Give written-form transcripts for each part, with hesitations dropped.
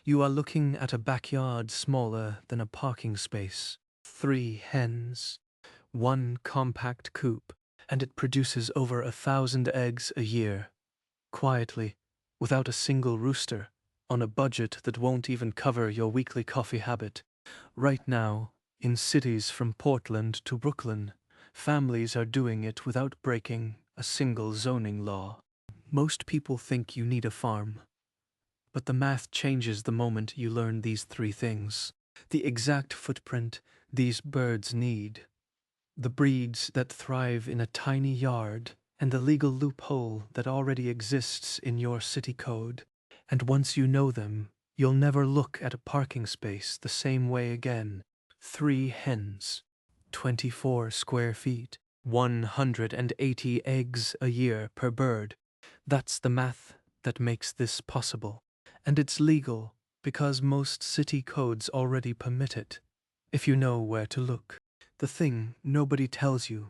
You are looking at a backyard smaller than a parking space. 3 hens, 1 compact coop, and it produces over 1,000 eggs a year, quietly, without a single rooster, on a budget that won't even cover your weekly coffee habit. Right now, in cities from Portland to Brooklyn, families are doing it without breaking a single zoning law. Most people think you need a farm, but the math changes the moment you learn these 3 things. The exact footprint these birds need, the breeds that thrive in a tiny yard, and the legal loophole that already exists in your city code. And once you know them, you'll never look at a parking space the same way again. 3 hens, 24 square feet, 180 eggs a year per bird. That's the math that makes this possible. And it's legal because most city codes already permit it, if you know where to look. The thing nobody tells you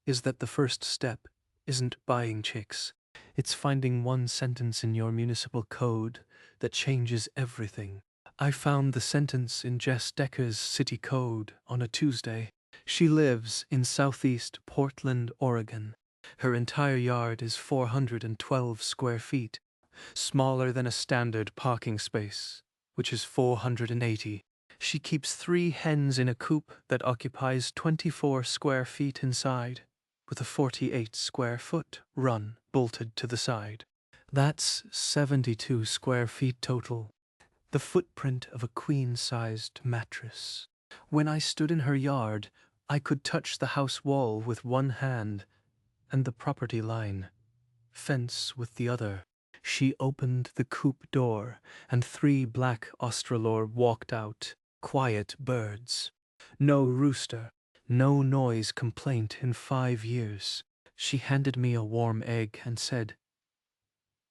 is that the first step isn't buying chicks. It's finding one sentence in your municipal code that changes everything. I found the sentence in Jess Decker's city code on a Tuesday. She lives in southeast Portland, Oregon. Her entire yard is 412 square feet, smaller than a standard parking space, which is 480. She keeps 3 hens in a coop that occupies 24 square feet inside, with a 48 square foot run bolted to the side. That's 72 square feet total, the footprint of a queen-sized mattress. When I stood in her yard, I could touch the house wall with one hand and the property line fence with the other. She opened the coop door, and 3 black Australorp walked out. Quiet birds. No rooster, no noise complaint in 5 years. She handed me a warm egg and said,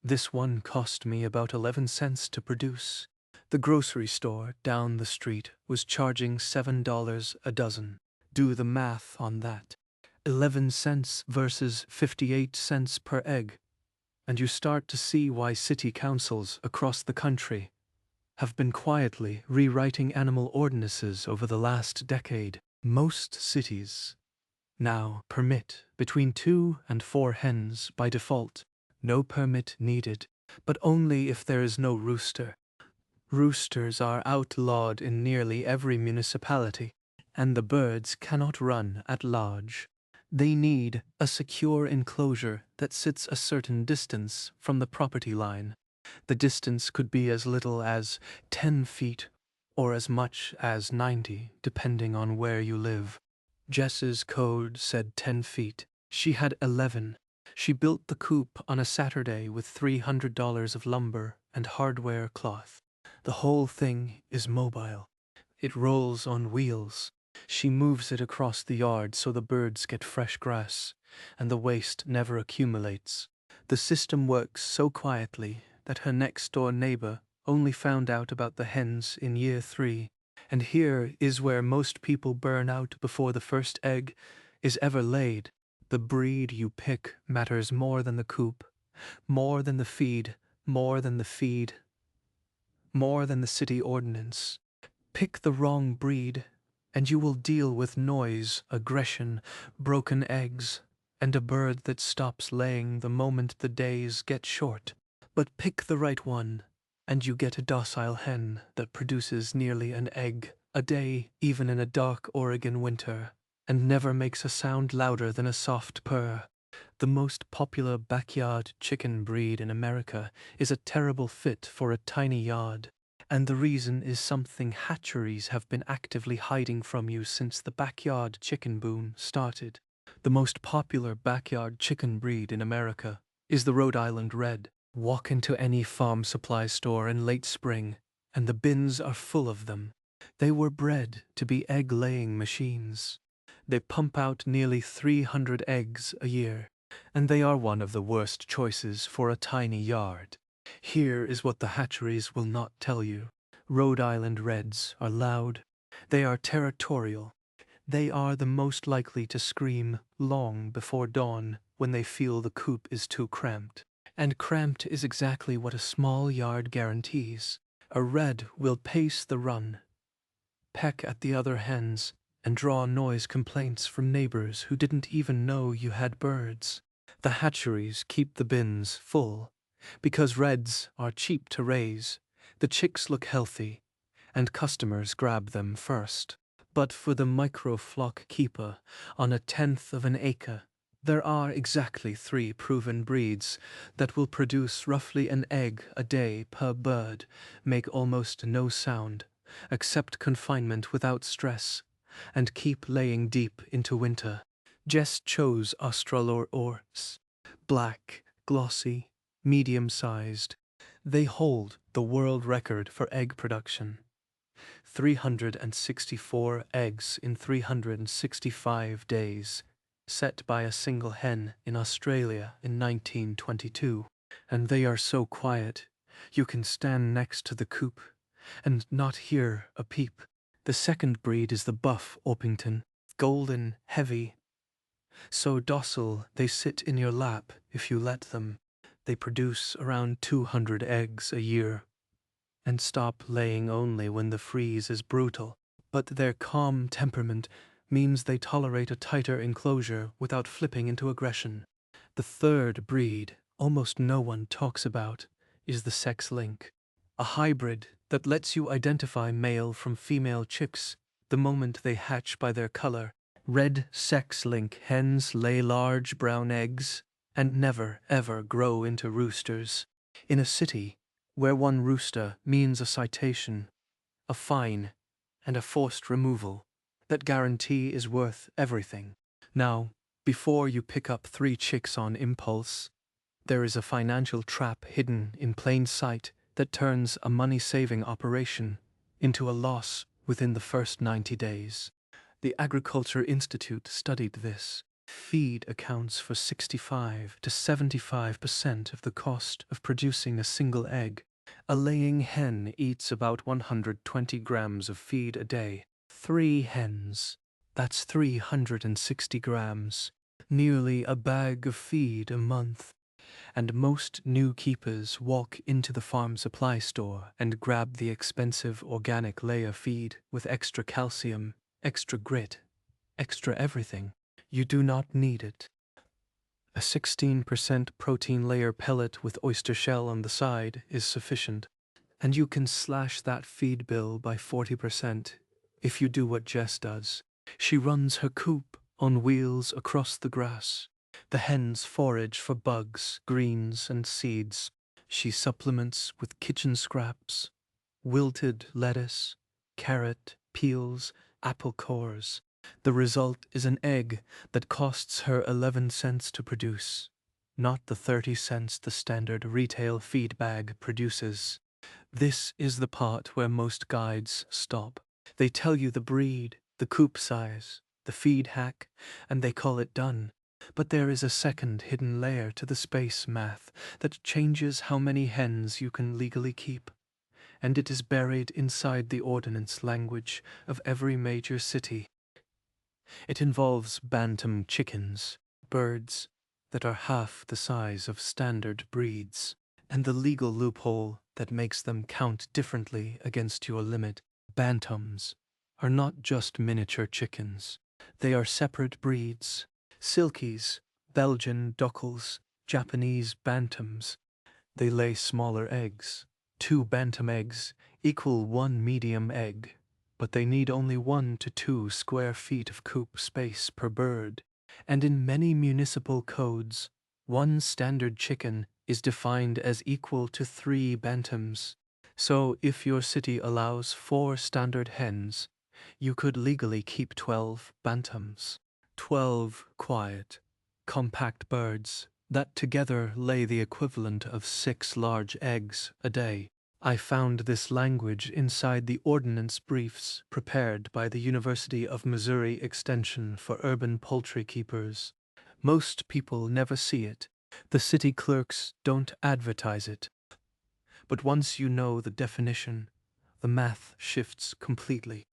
"This one cost me about 11 cents to produce." The grocery store down the street was charging $7 a dozen. Do the math on that. 11 cents versus 58 cents per egg, and you start to see why city councils across the country have been quietly rewriting animal ordinances over the last decade. Most cities now permit between 2 and 4 hens by default. No permit needed, but only if there is no rooster. Roosters are outlawed in nearly every municipality, and the birds cannot run at large. They need a secure enclosure that sits a certain distance from the property line. The distance could be as little as 10 feet or as much as 90, depending on where you live. Jess's code said 10 feet. She had 11. She built the coop on a Saturday with $300 of lumber and hardware cloth. The whole thing is mobile. It rolls on wheels. She moves it across the yard so the birds get fresh grass, and the waste never accumulates. The system works so quietly that her next-door neighbor only found out about the hens in year 3. And here is where most people burn out before the first egg is ever laid. The breed you pick matters more than the coop, more than the feed, more than the feed, more than the city ordinance. Pick the wrong breed, and you will deal with noise, aggression, broken eggs, and a bird that stops laying the moment the days get short. But pick the right one, and you get a docile hen that produces nearly an egg a day, even in a dark Oregon winter, and never makes a sound louder than a soft purr. The most popular backyard chicken breed in America is a terrible fit for a tiny yard. And the reason is something hatcheries have been actively hiding from you since the backyard chicken boom started. The most popular backyard chicken breed in America is the Rhode Island Red. Walk into any farm supply store in late spring, and the bins are full of them. They were bred to be egg-laying machines. They pump out nearly 300 eggs a year, and they are one of the worst choices for a tiny yard. Here is what the hatcheries will not tell you. Rhode Island Reds are loud. They are territorial. They are the most likely to scream long before dawn when they feel the coop is too cramped. And cramped is exactly what a small yard guarantees. A red will pace the run, peck at the other hens, and draw noise complaints from neighbors who didn't even know you had birds. The hatcheries keep the bins full, because reds are cheap to raise, the chicks look healthy, and customers grab them first. But for the micro-flock keeper on a tenth of an acre, there are exactly 3 proven breeds that will produce roughly an egg a day per bird, make almost no sound, accept confinement without stress, and keep laying deep into winter. Jess chose Australorps. Black, glossy, medium-sized. They hold the world record for egg production. 364 eggs in 365 days, set by a single hen in Australia in 1922. And they are so quiet, you can stand next to the coop and not hear a peep. The second breed is the buff Orpington, golden, heavy, so docile they sit in your lap if you let them. They produce around 200 eggs a year, and stop laying only when the freeze is brutal. But their calm temperament means they tolerate a tighter enclosure without flipping into aggression. The third breed, almost no one talks about, is the sex link, a hybrid that lets you identify male from female chicks the moment they hatch by their color. Red sex link hens lay large brown eggs and never ever grow into roosters. In a city where one rooster means a citation, a fine, and a forced removal, that guarantee is worth everything. Now, before you pick up 3 chicks on impulse, there is a financial trap hidden in plain sight that turns a money-saving operation into a loss within the first 90 days. The Agriculture Institute studied this. Feed accounts for 65 to 75% of the cost of producing a single egg. A laying hen eats about 120 grams of feed a day. 3 hens, that's 360 grams, nearly a bag of feed a month. And most new keepers walk into the farm supply store and grab the expensive organic layer feed with extra calcium, extra grit, extra everything. You do not need it. A 16% protein layer pellet with oyster shell on the side is sufficient, and you can slash that feed bill by 40% if you do what Jess does. She runs her coop on wheels across the grass. The hens forage for bugs, greens, and seeds. She supplements with kitchen scraps, wilted lettuce, carrot, peels, apple cores. The result is an egg that costs her 11 cents to produce, not the 30 cents the standard retail feed bag produces. This is the part where most guides stop. They tell you the breed, the coop size, the feed hack, and they call it done. But there is a second hidden layer to the space math that changes how many hens you can legally keep. And it is buried inside the ordinance language of every major city. It involves bantam chickens, birds that are half the size of standard breeds, and the legal loophole that makes them count differently against your limit. Bantams are not just miniature chickens. They are separate breeds. Silkies, Belgian duckles, Japanese bantams. They lay smaller eggs. 2 bantam eggs equal 1 medium egg, but they need only 1 to 2 square feet of coop space per bird. And in many municipal codes, 1 standard chicken is defined as equal to 3 bantams. So if your city allows 4 standard hens, you could legally keep 12 bantams. 12 quiet, compact birds that together lay the equivalent of 6 large eggs a day. I found this language inside the ordinance briefs prepared by the University of Missouri Extension for urban poultry keepers. Most people never see it. The city clerks don't advertise it. But once you know the definition, the math shifts completely.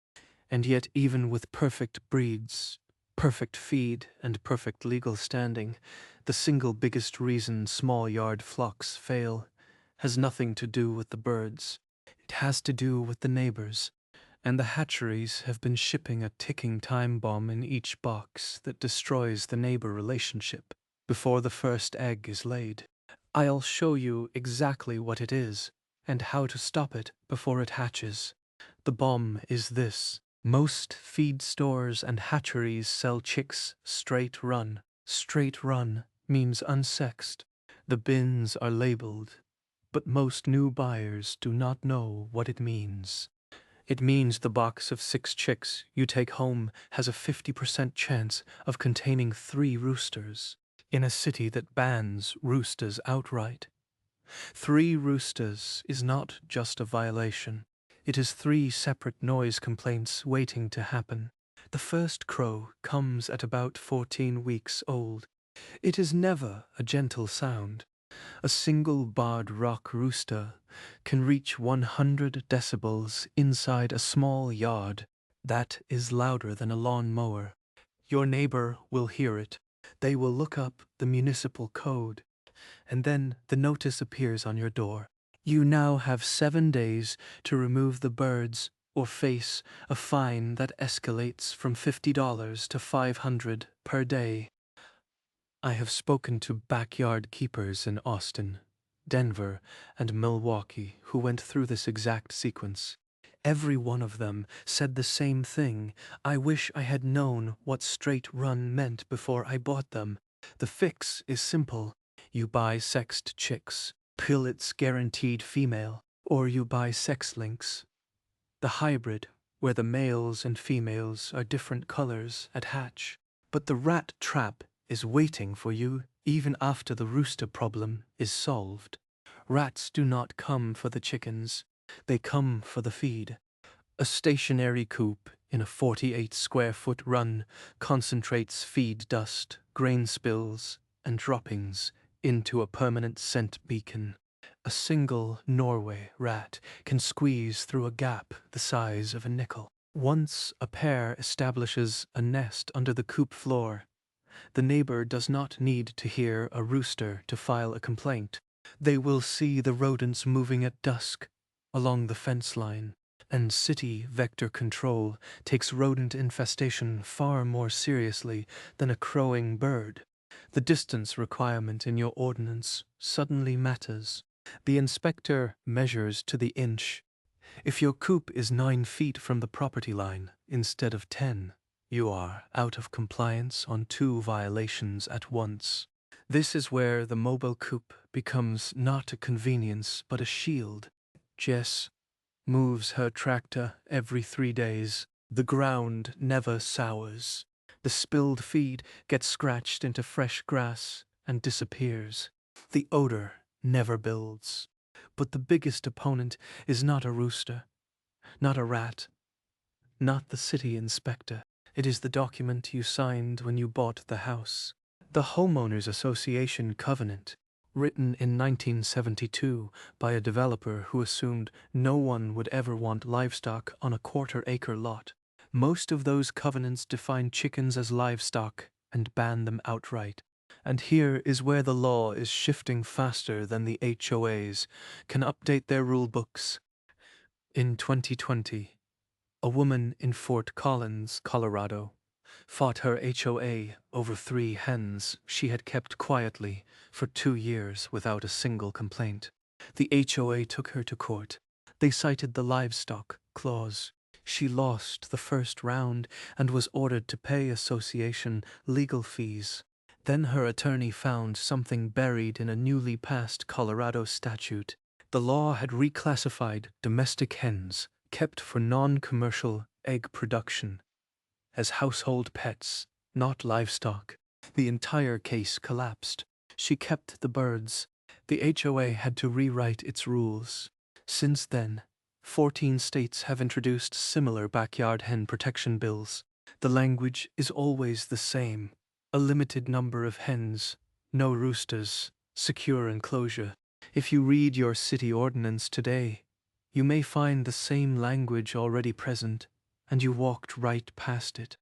And yet even with perfect breeds, perfect feed, and perfect legal standing, the single biggest reason small yard flocks fail has nothing to do with the birds. It has to do with the neighbors, and the hatcheries have been shipping a ticking time bomb in each box that destroys the neighbor relationship before the first egg is laid. I'll show you exactly what it is and how to stop it before it hatches. The bomb is this. Most feed stores and hatcheries sell chicks straight run. Straight run means unsexed. The bins are labeled, but most new buyers do not know what it means. It means the box of 6 chicks you take home has a 50% chance of containing 3 roosters, in a city that bans roosters outright. 3 roosters is not just a violation. It is 3 separate noise complaints waiting to happen. The first crow comes at about 14 weeks old. It is never a gentle sound. A single barred rock rooster can reach 100 decibels inside a small yard. That is louder than a lawn mower. Your neighbor will hear it. They will look up the municipal code, and then the notice appears on your door. You now have 7 days to remove the birds or face a fine that escalates from $50 to $500 per day. I have spoken to backyard keepers in Austin, Denver, and Milwaukee who went through this exact sequence. Every one of them said the same thing. I wish I had known what straight run meant before I bought them. The fix is simple. You buy sexed chicks, pellets guaranteed female, or you buy sex links. The hybrid, where the males and females are different colors at hatch. But the rat trap is waiting for you even after the rooster problem is solved. Rats do not come for the chickens, they come for the feed. A stationary coop in a 48-square-foot run concentrates feed dust, grain spills, and droppings into a permanent scent beacon. A single Norway rat can squeeze through a gap the size of a nickel. Once a pair establishes a nest under the coop floor, the neighbor does not need to hear a rooster to file a complaint. They will see the rodents moving at dusk along the fence line, and city vector control takes rodent infestation far more seriously than a crowing bird. The distance requirement in your ordinance suddenly matters. The inspector measures to the inch. If your coop is 9 feet from the property line instead of 10, you are out of compliance on 2 violations at once. This is where the mobile coop becomes not a convenience but a shield. Jess moves her tractor every 3 days. The ground never sours. The spilled feed gets scratched into fresh grass and disappears. The odor never builds. But the biggest opponent is not a rooster, not a rat, not the city inspector. It is the document you signed when you bought the house. The Homeowners Association Covenant, written in 1972 by a developer who assumed no one would ever want livestock on a quarter-acre lot. Most of those covenants define chickens as livestock and ban them outright. And here is where the law is shifting faster than the HOAs can update their rule books. In 2020, a woman in Fort Collins, Colorado, fought her HOA over 3 hens she had kept quietly for 2 years without a single complaint. The HOA took her to court. They cited the livestock clause. She lost the first round and was ordered to pay association legal fees. Then her attorney found something buried in a newly passed Colorado statute. The law had reclassified domestic hens kept for non-commercial egg production as household pets, not livestock. The entire case collapsed. She kept the birds. The HOA had to rewrite its rules. Since then, 14 states have introduced similar backyard hen protection bills. The language is always the same. A limited number of hens, no roosters, secure enclosure. If you read your city ordinance today, you may find the same language already present, and you walked right past it.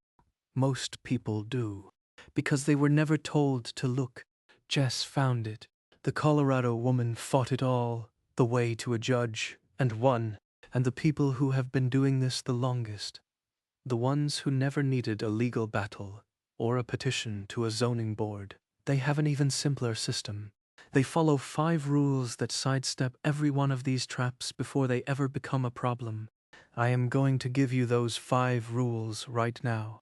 Most people do, because they were never told to look. Jess found it. The Colorado woman fought it all the way to a judge and won. And the people who have been doing this the longest, the ones who never needed a legal battle or a petition to a zoning board, they have an even simpler system. They follow 5 rules that sidestep every one of these traps before they ever become a problem. I am going to give you those 5 rules right now.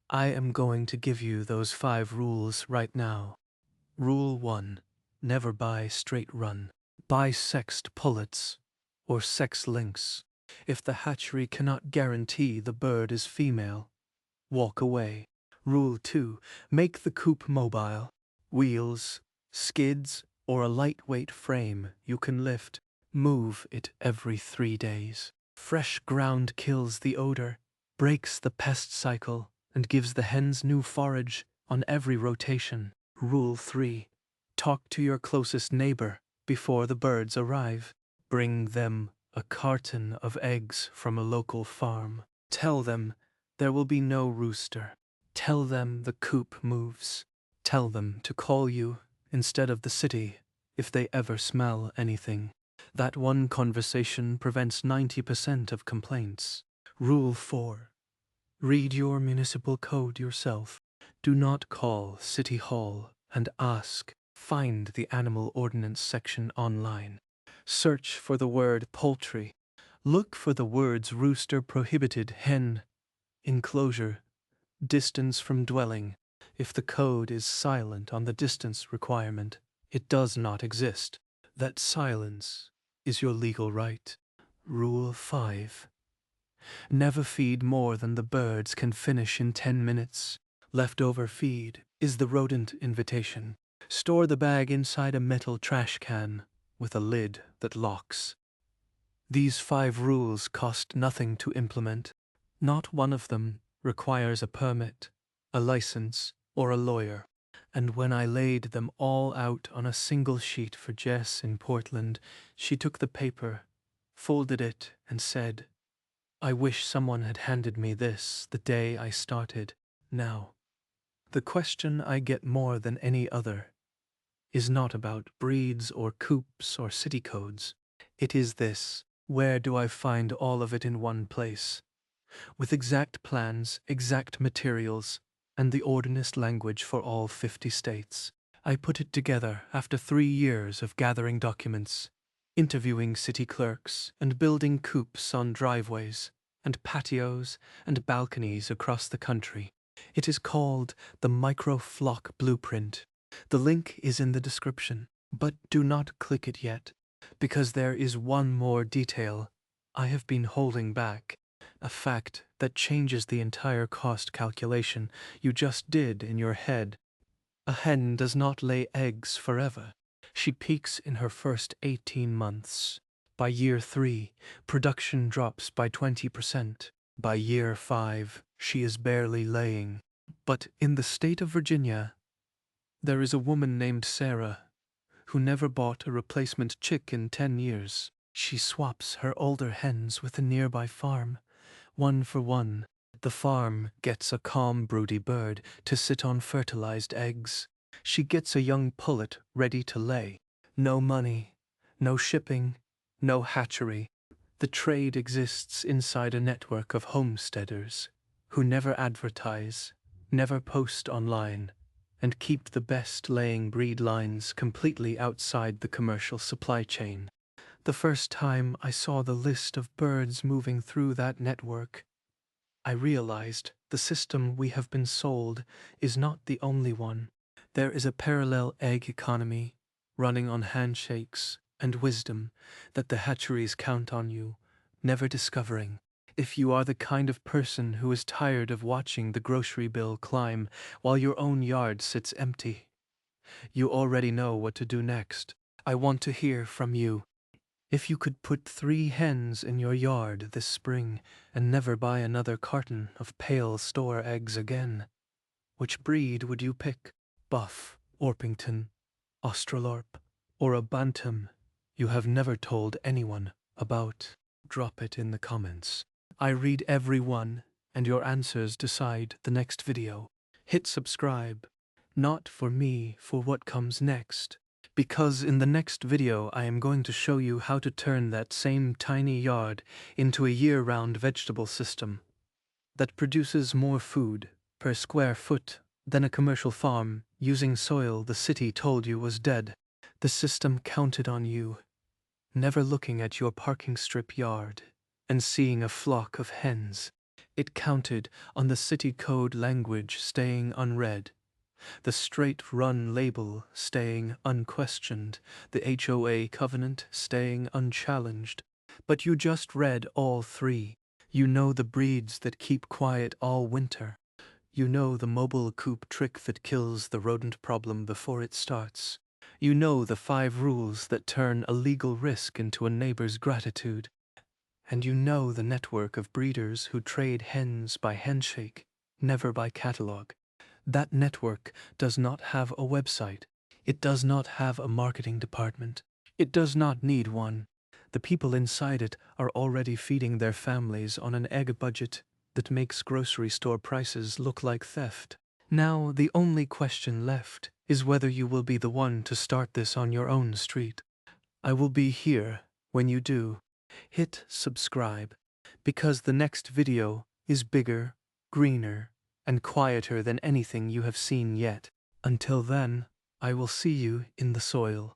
I am going to give you those 5 rules right now. Rule 1. Never buy straight run. Buy sexed pullets or sex links. If the hatchery cannot guarantee the bird is female, walk away. Rule 2. Make the coop mobile. Wheels, skids, or a lightweight frame you can lift. Move it every 3 days. Fresh ground kills the odor, breaks the pest cycle, and gives the hens new forage on every rotation. Rule 3. Talk to your closest neighbor before the birds arrive. Bring them a carton of eggs from a local farm. Tell them there will be no rooster. Tell them the coop moves. Tell them to call you instead of the city if they ever smell anything. That one conversation prevents 90% of complaints. Rule 4. Read your municipal code yourself. Do not call City Hall and ask. Find the animal ordinance section online. Search for the word poultry. Look for the words rooster prohibited, hen, enclosure, distance from dwelling. If the code is silent on the distance requirement, it does not exist. That silence is your legal right. Rule 5. Never feed more than the birds can finish in 10 minutes. Leftover feed is the rodent invitation. Store the bag inside a metal trash can with a lid that locks. These 5 rules cost nothing to implement. Not one of them requires a permit, a license, or a lawyer. And when I laid them all out on a single sheet for Jess in Portland, she took the paper, folded it, and said, "I wish someone had handed me this the day I started." Now, the question I get more than any other is not about breeds or coops or city codes. It is this: where do I find all of it in one place? With exact plans, exact materials, and the ordinance language for all 50 states. I put it together after 3 years of gathering documents, interviewing city clerks, and building coops on driveways, and patios, and balconies across the country. It is called the Micro-Flock Blueprint. The link is in the description, but do not click it yet, because there is one more detail I have been holding back, a fact that changes the entire cost calculation you just did in your head. A hen does not lay eggs forever. She peaks in her first 18 months. By year 3, production drops by 20%. By year 5, she is barely laying. But in the state of Virginia, there is a woman named Sarah who never bought a replacement chick in 10 years. She swaps her older hens with a nearby farm, 1 for 1. The farm gets a calm, broody bird to sit on fertilized eggs. She gets a young pullet ready to lay. No money, no shipping, no hatchery. The trade exists inside a network of homesteaders who never advertise, never post online, and keep the best laying breed lines completely outside the commercial supply chain. The first time I saw the list of birds moving through that network, I realized the system we have been sold is not the only one. There is a parallel egg economy running on handshakes and wisdom that the hatcheries count on you, never discovering. If you are the kind of person who is tired of watching the grocery bill climb while your own yard sits empty, you already know what to do next. I want to hear from you. If you could put 3 hens in your yard this spring and never buy another carton of pale store eggs again, which breed would you pick? Buff, Orpington, Australorp, or a bantam you have never told anyone about? Drop it in the comments. I read every one, and your answers decide the next video. Hit subscribe, not for me, for what comes next. Because in the next video I am going to show you how to turn that same tiny yard into a year-round vegetable system that produces more food per square foot than a commercial farm using soil the city told you was dead. The system counted on you, never looking at your parking strip yard and seeing a flock of hens. It counted on the city code language staying unread, the straight-run label staying unquestioned, the HOA covenant staying unchallenged. But you just read all three. You know the breeds that keep quiet all winter. You know the mobile coop trick that kills the rodent problem before it starts. You know the 5 rules that turn a legal risk into a neighbor's gratitude. And you know the network of breeders who trade hens by handshake, never by catalog. That network does not have a website. It does not have a marketing department. It does not need one. The people inside it are already feeding their families on an egg budget that makes grocery store prices look like theft. Now, the only question left is whether you will be the one to start this on your own street. I will be here when you do. Hit subscribe, because the next video is bigger, greener, and quieter than anything you have seen yet. Until then, I will see you in the soil.